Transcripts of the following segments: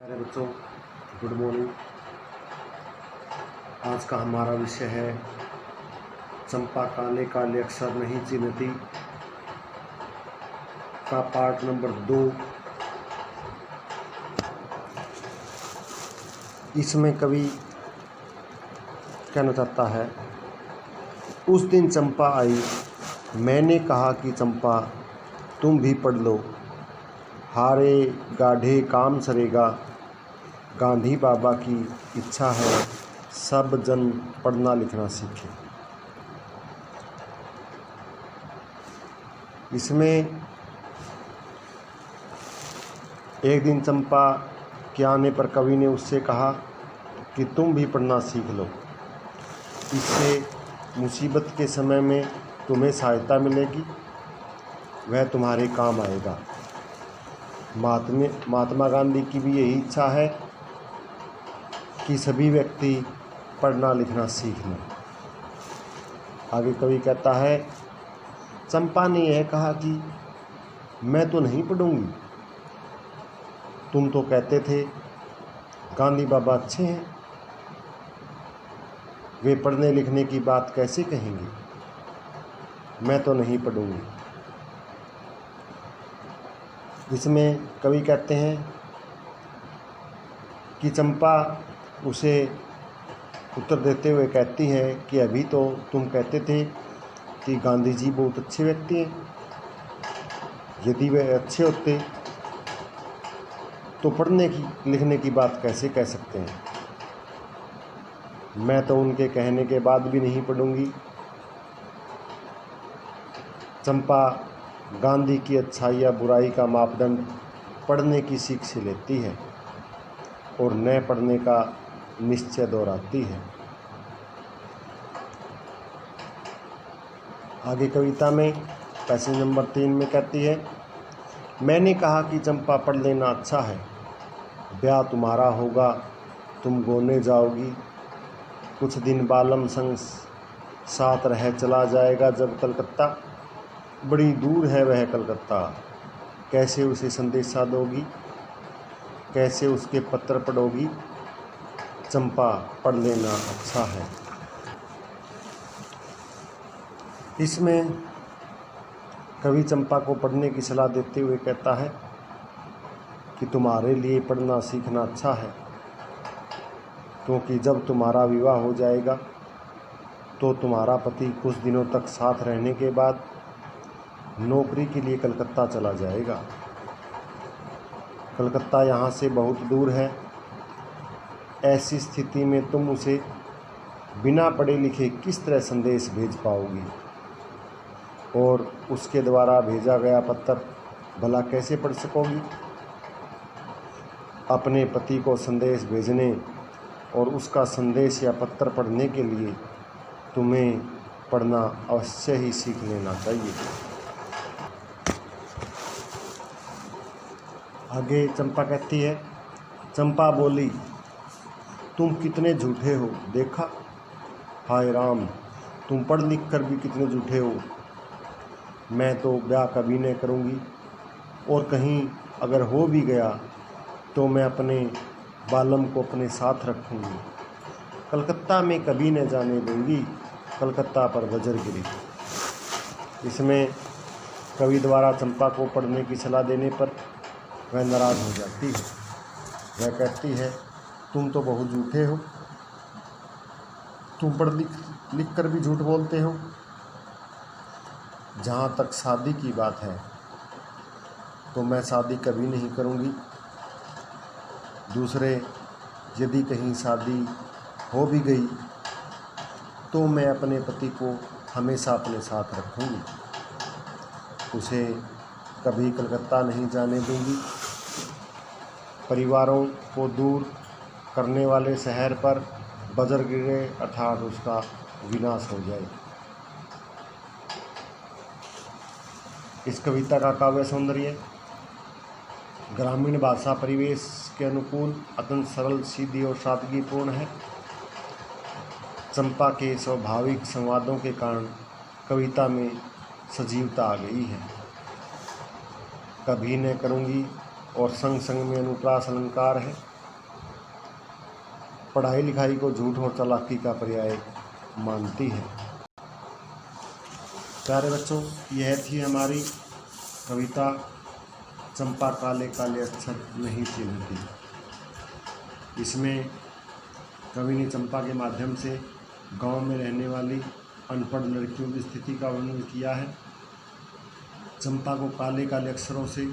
प्यारे बच्चों, good morning. आज का हमारा विषय है चंपा काले काले अक्षर नहीं चिन्हती का पार्ट नंबर 2। इसमें कवि कहना चाहता है, उस दिन चंपा आई, मैंने कहा कि चंपा तुम भी पढ़ लो, हारे गाढ़े काम सरेगा, गांधी बाबा की इच्छा है सब जन पढ़ना लिखना सीखे। इसमें एक दिन चंपा के आने पर कवि ने उससे कहा कि तुम भी पढ़ना सीख लो, इससे मुसीबत के समय में तुम्हें सहायता मिलेगी, वह तुम्हारे काम आएगा। महात्मा गांधी की भी यही इच्छा है कि सभी व्यक्ति पढ़ना लिखना सीख लें। आगे कवि कहता है, चंपा ने यह कहा कि मैं तो नहीं पढ़ूंगी, तुम तो कहते थे गांधी बाबा अच्छे हैं, वे पढ़ने लिखने की बात कैसे कहेंगे, मैं तो नहीं पढ़ूंगी। इसमें कवि कहते हैं कि चंपा उसे उत्तर देते हुए कहती है कि अभी तो तुम कहते थे कि गांधी जी बहुत अच्छे व्यक्ति हैं, यदि वे अच्छे होते तो पढ़ने की लिखने की बात कैसे कह सकते हैं, मैं तो उनके कहने के बाद भी नहीं पढ़ूंगी। चंपा गांधी की अच्छाई या बुराई का मापदंड पढ़ने की सीख से लेती है और न पढ़ने का निश्चय दोहराती है। आगे कविता में पैसेज नंबर 3 में कहती है, मैंने कहा कि चंपा पढ़ लेना अच्छा है, ब्याह तुम्हारा होगा, तुम गोने जाओगी, कुछ दिन बालम संग साथ रह चला जाएगा जब कलकत्ता, बड़ी दूर है वह कलकत्ता, कैसे उसे संदेशा दोगी, कैसे उसके पत्र पढ़ोगी, चंपा पढ़ लेना अच्छा है। इसमें कवि चंपा को पढ़ने की सलाह देते हुए कहता है कि तुम्हारे लिए पढ़ना सीखना अच्छा है, क्योंकि जब तुम्हारा विवाह हो जाएगा तो तुम्हारा पति कुछ दिनों तक साथ रहने के बाद नौकरी के लिए कलकत्ता चला जाएगा। कलकत्ता यहाँ से बहुत दूर है, ऐसी स्थिति में तुम उसे बिना पढ़े लिखे किस तरह संदेश भेज पाओगी और उसके द्वारा भेजा गया पत्र भला कैसे पढ़ सकोगी। अपने पति को संदेश भेजने और उसका संदेश या पत्र पढ़ने के लिए तुम्हें पढ़ना अवश्य ही सीख लेना चाहिए। आगे चंपा कहती है, चंपा बोली, तुम कितने झूठे हो देखा, हाय राम तुम पढ़ लिख कर भी कितने झूठे हो, मैं तो ब्याह कभी नहीं करूँगी और कहीं अगर हो भी गया तो मैं अपने बालम को अपने साथ रखूँगी, कलकत्ता में कभी न जाने दूँगी, कलकत्ता पर वज्र गिरी। इसमें कवि द्वारा चंपा को पढ़ने की सलाह देने पर वह नाराज़ हो जाती है। वह कहती है, तुम तो बहुत झूठे हो, तुम पढ़ लिख कर भी झूठ बोलते हो। जहाँ तक शादी की बात है तो मैं शादी कभी नहीं करूँगी, दूसरे यदि कहीं शादी हो भी गई तो मैं अपने पति को हमेशा अपने साथ रखूँगी, उसे कभी कलकत्ता नहीं जाने दूँगी। परिवारों को दूर करने वाले शहर पर वज्र गिरे अर्थात उसका विनाश हो जाए। इस कविता का काव्य सौंदर्य ग्रामीण भाषा परिवेश के अनुकूल अत्यंत सरल, सीधी और सादगीपूर्ण है। चंपा के स्वाभाविक संवादों के कारण कविता में सजीवता आ गई है। कभी न करूँगी और संग संग में अनुप्रास अलंकार है। पढ़ाई लिखाई को झूठ और चालाकी का पर्याय मानती है। प्यारे बच्चों, यह थी हमारी कविता चंपा काले काले अक्षर नहीं चिन्हती। इसमें कवि ने चंपा के माध्यम से गांव में रहने वाली अनपढ़ लड़कियों की स्थिति का वर्णन किया है। चंपा को काले काले अक्षरों से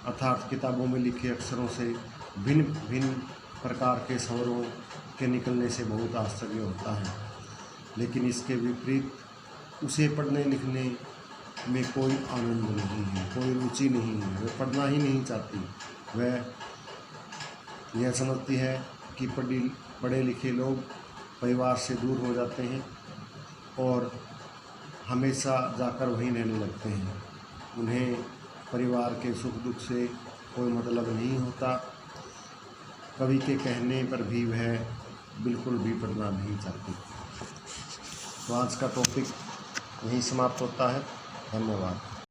अर्थात किताबों में लिखे अक्षरों से भिन्न भिन्न प्रकार के स्वरों के निकलने से बहुत आश्चर्य होता है, लेकिन इसके विपरीत उसे पढ़ने लिखने में कोई आनंद नहीं है, कोई रुचि नहीं है, वह पढ़ना ही नहीं चाहती। वह यह समझती है कि पढ़े लिखे लोग परिवार से दूर हो जाते हैं और हमेशा जाकर वहीं रहने लगते हैं। उन्हें परिवार के सुख दुख से कोई मतलब नहीं होता। कवि के कहने पर भी वह बिल्कुल भी पढ़ना नहीं चाहती। तो आज का टॉपिक यहीं समाप्त होता है। धन्यवाद।